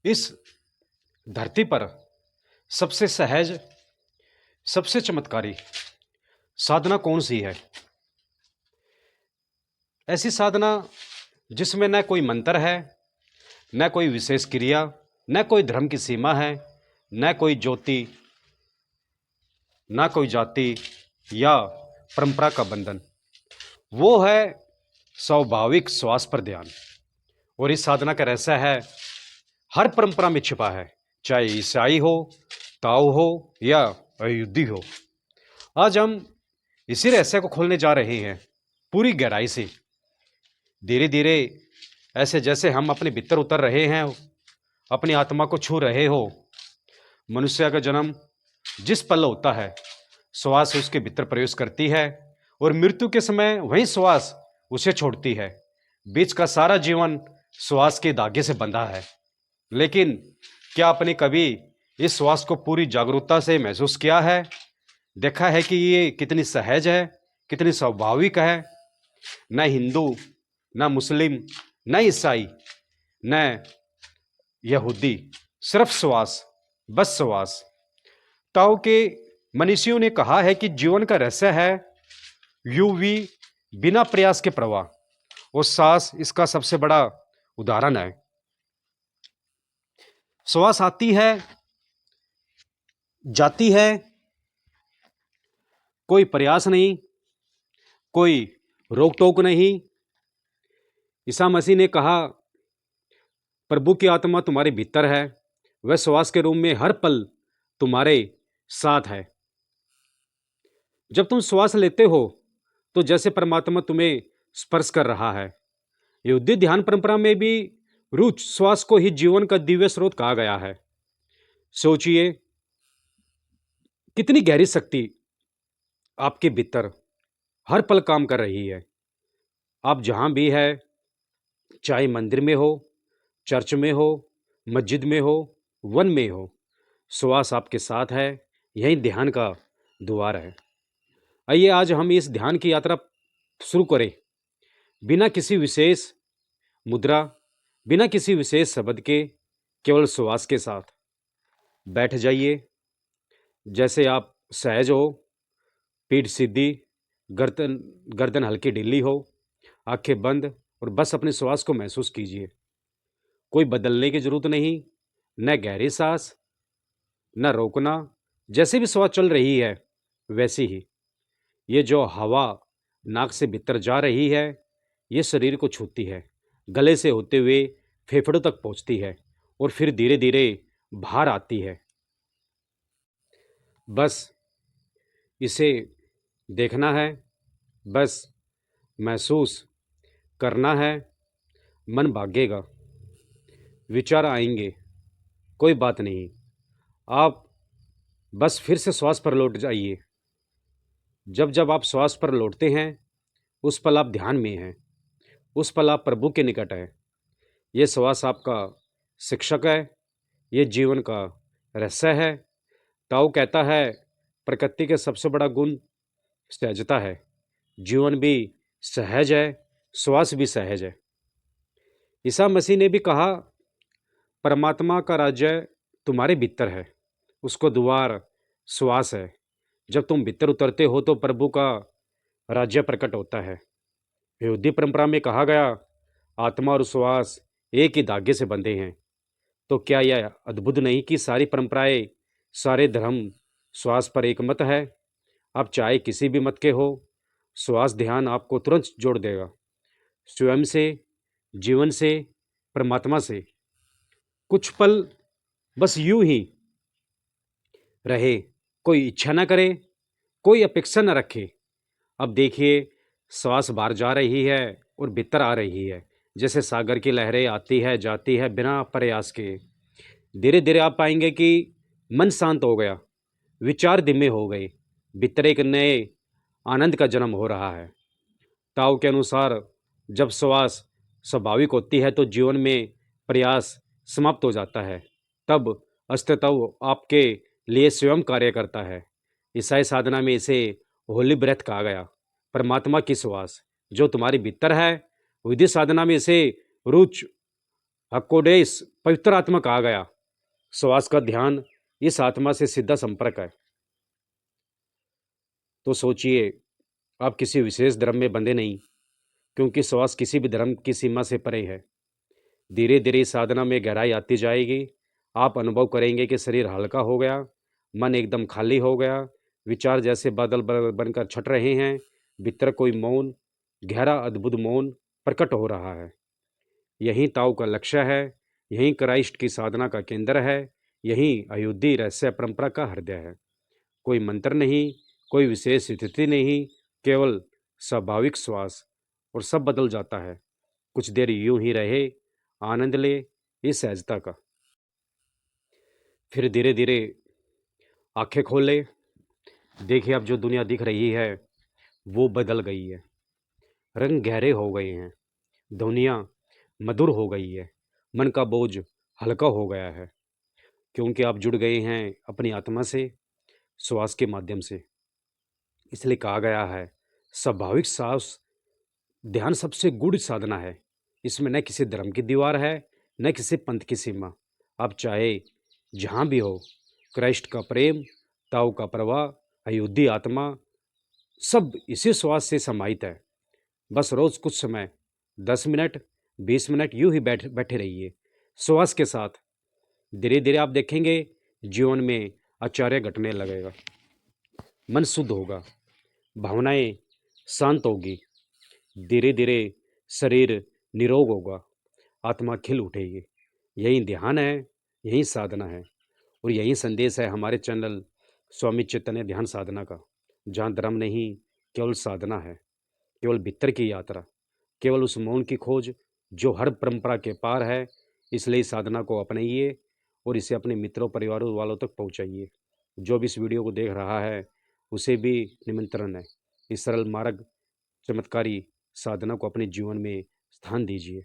इस धरती पर सबसे सहज, सबसे चमत्कारी साधना कौन सी है? ऐसी साधना जिसमें न कोई मंत्र है, न कोई विशेष क्रिया, न कोई धर्म की सीमा है, न कोई ज्योति, न कोई जाति या परंपरा का बंधन। वो है स्वाभाविक श्वास पर ध्यान। और इस साधना का रहस्य है हर परंपरा में छिपा है, चाहे ईसाई हो, ताओ हो या अयुद्धि हो। आज हम इसी रहस्य को खोलने जा रहे हैं पूरी गहराई से। धीरे धीरे ऐसे जैसे हम अपने भीतर उतर रहे हैं, अपनी आत्मा को छू रहे हो। मनुष्य का जन्म जिस पल होता है, श्वास उसके भीतर प्रवेश करती है और मृत्यु के समय वही श्वास उसे छोड़ती है। बीच का सारा जीवन श्वास के धागे से बंधा है। लेकिन क्या आपने कभी इस श्वास को पूरी जागरूकता से महसूस किया है? देखा है कि ये कितनी सहज है, कितनी स्वाभाविक है। न हिंदू, न मुस्लिम, न ईसाई, न यहूदी, सिर्फ श्वास, बस श्वास। ताओ के मनीषियों ने कहा है कि जीवन का रहस्य है यूवी, बिना प्रयास के प्रवाह, और सांस इसका सबसे बड़ा उदाहरण है। श्वास आती है, जाती है, कोई प्रयास नहीं, कोई रोक टोक नहीं। ईसा मसीह ने कहा, प्रभु की आत्मा तुम्हारे भीतर है, वह श्वास के रूप में हर पल तुम्हारे साथ है। जब तुम श्वास लेते हो तो जैसे परमात्मा तुम्हें स्पर्श कर रहा है। यहूदी ध्यान परंपरा में भी रूच श्वास को ही जीवन का दिव्य स्रोत कहा गया है। सोचिए कितनी गहरी शक्ति आपके भीतर हर पल काम कर रही है। आप जहां भी है, चाहे मंदिर में हो, चर्च में हो, मस्जिद में हो, वन में हो, श्वास आपके साथ है। यही ध्यान का द्वार है। आइए आज हम इस ध्यान की यात्रा शुरू करें। बिना किसी विशेष मुद्रा, बिना किसी विशेष शब्द के, केवल श्वास के साथ बैठ जाइए। जैसे आप सहज हो, पीठ सीधी, गर्दन हल्की ढीली हो, आंखें बंद, और बस अपने श्वास को महसूस कीजिए। कोई बदलने की जरूरत नहीं, न गहरी सांस, न रोकना। जैसे भी श्वास चल रही है वैसी ही। ये जो हवा नाक से भीतर जा रही है, ये शरीर को छूती है, गले से होते हुए फेफड़ों तक पहुंचती है और फिर धीरे धीरे बाहर आती है। बस इसे देखना है, बस महसूस करना है। मन भागेगा, विचार आएंगे, कोई बात नहीं। आप बस फिर से श्वास पर लौट जाइए। जब जब आप श्वास पर लौटते हैं, उस पल आप ध्यान में हैं, उस पल आप प्रभु के निकट हैं। ये श्वास आपका शिक्षक है, ये जीवन का रहस्य है। ताओ कहता है, प्रकृति के सबसे बड़ा गुण सहजता है। जीवन भी सहज है, श्वास भी सहज है। ईसा मसीह ने भी कहा, परमात्मा का राज्य तुम्हारे भीतर है, उसको द्वार श्वास है। जब तुम भीतर उतरते हो तो प्रभु का राज्य प्रकट होता है। यहूदी परंपरा में कहा गया, आत्मा और श्वास एक ही धागे से बंधे हैं। तो क्या यह अद्भुत नहीं कि सारी परंपराएं, सारे धर्म श्वास पर एक मत है। आप चाहे किसी भी मत के हो, श्वास ध्यान आपको तुरंत जोड़ देगा, स्वयं से, जीवन से, परमात्मा से। कुछ पल बस यूं ही रहे, कोई इच्छा ना करे, कोई अपेक्षा न रखे। अब देखिए, श्वास बाहर जा रही है और भीतर आ रही है, जैसे सागर की लहरें आती है जाती है बिना प्रयास के। धीरे धीरे आप पाएंगे कि मन शांत हो गया, विचार धीमे हो गए, भीतर एक नए आनंद का जन्म हो रहा है। ताओ के अनुसार जब श्वास स्वाभाविक होती है तो जीवन में प्रयास समाप्त हो जाता है। तब अस्तित्व आपके लिए स्वयं कार्य करता है। ईसाई साधना में इसे होली ब्रेथ कहा गया, परमात्मा की श्वास जो तुम्हारे भीतर है। विधि साधना में इसे रुच हकोडेस पवित्र आत्मा कहा गया। श्वास का ध्यान इस आत्मा से सीधा संपर्क है। तो सोचिए, आप किसी विशेष धर्म में बंधे नहीं, क्योंकि श्वास किसी भी धर्म की सीमा से परे है। धीरे धीरे साधना में गहराई आती जाएगी। आप अनुभव करेंगे कि शरीर हल्का हो गया, मन एकदम खाली हो गया, विचार जैसे बादल बनकर छट रहे हैं, भीतर कोई मौन, गहरा अद्भुत मौन प्रकट हो रहा है। यही ताओ का लक्ष्य है, यही क्राइस्ट की साधना का केंद्र है, यही अयोध्या रहस्य परंपरा का हृदय है। कोई मंत्र नहीं, कोई विशेष स्थिति नहीं, केवल स्वाभाविक श्वास, और सब बदल जाता है। कुछ देर यूं ही रहे, आनंद ले इस सहजता का। फिर धीरे धीरे आंखें खोले। देखिए, अब जो दुनिया दिख रही है वो बदल गई है। रंग गहरे हो गए हैं, ध्वनियाँ मधुर हो गई है, मन का बोझ हल्का हो गया है, क्योंकि आप जुड़ गए हैं अपनी आत्मा से, श्वास के माध्यम से। इसलिए कहा गया है, स्वाभाविक सांस ध्यान सबसे गूढ़ साधना है। इसमें न किसी धर्म की दीवार है, न किसी पंथ की सीमा। आप चाहे जहाँ भी हो, क्राइस्ट का प्रेम, ताओ का प्रवाह, अयोध्या आत्मा, सब इसी श्वास से समाहित है। बस रोज कुछ समय, 10 मिनट, 20 मिनट यूं ही बैठे रहिए श्वास के साथ। धीरे धीरे आप देखेंगे जीवन में आश्चर्य घटने लगेगा। मन शुद्ध होगा, भावनाएं शांत होगी, धीरे धीरे शरीर निरोग होगा, आत्मा खिल उठेगी। यही ध्यान है, यही साधना है, और यही संदेश है हमारे चैनल स्वामी चैतन्य ध्यान साधना का, जहाँ धर्म नहीं, केवल साधना है, केवल भीतर की यात्रा, केवल उस मौन की खोज जो हर परंपरा के पार है। इसलिए इस साधना को अपनाइए और इसे अपने मित्रों परिवारों वालों तक पहुंचाइए। जो भी इस वीडियो को देख रहा है उसे भी निमंत्रण है, इस सरल मार्ग, चमत्कारी साधना को अपने जीवन में स्थान दीजिए।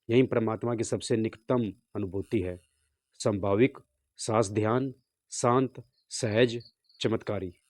यही परमात्मा की सबसे निकटतम अनुभूति है। संभाविक सांस ध्यान, शांत, सहज, चमत्कारी।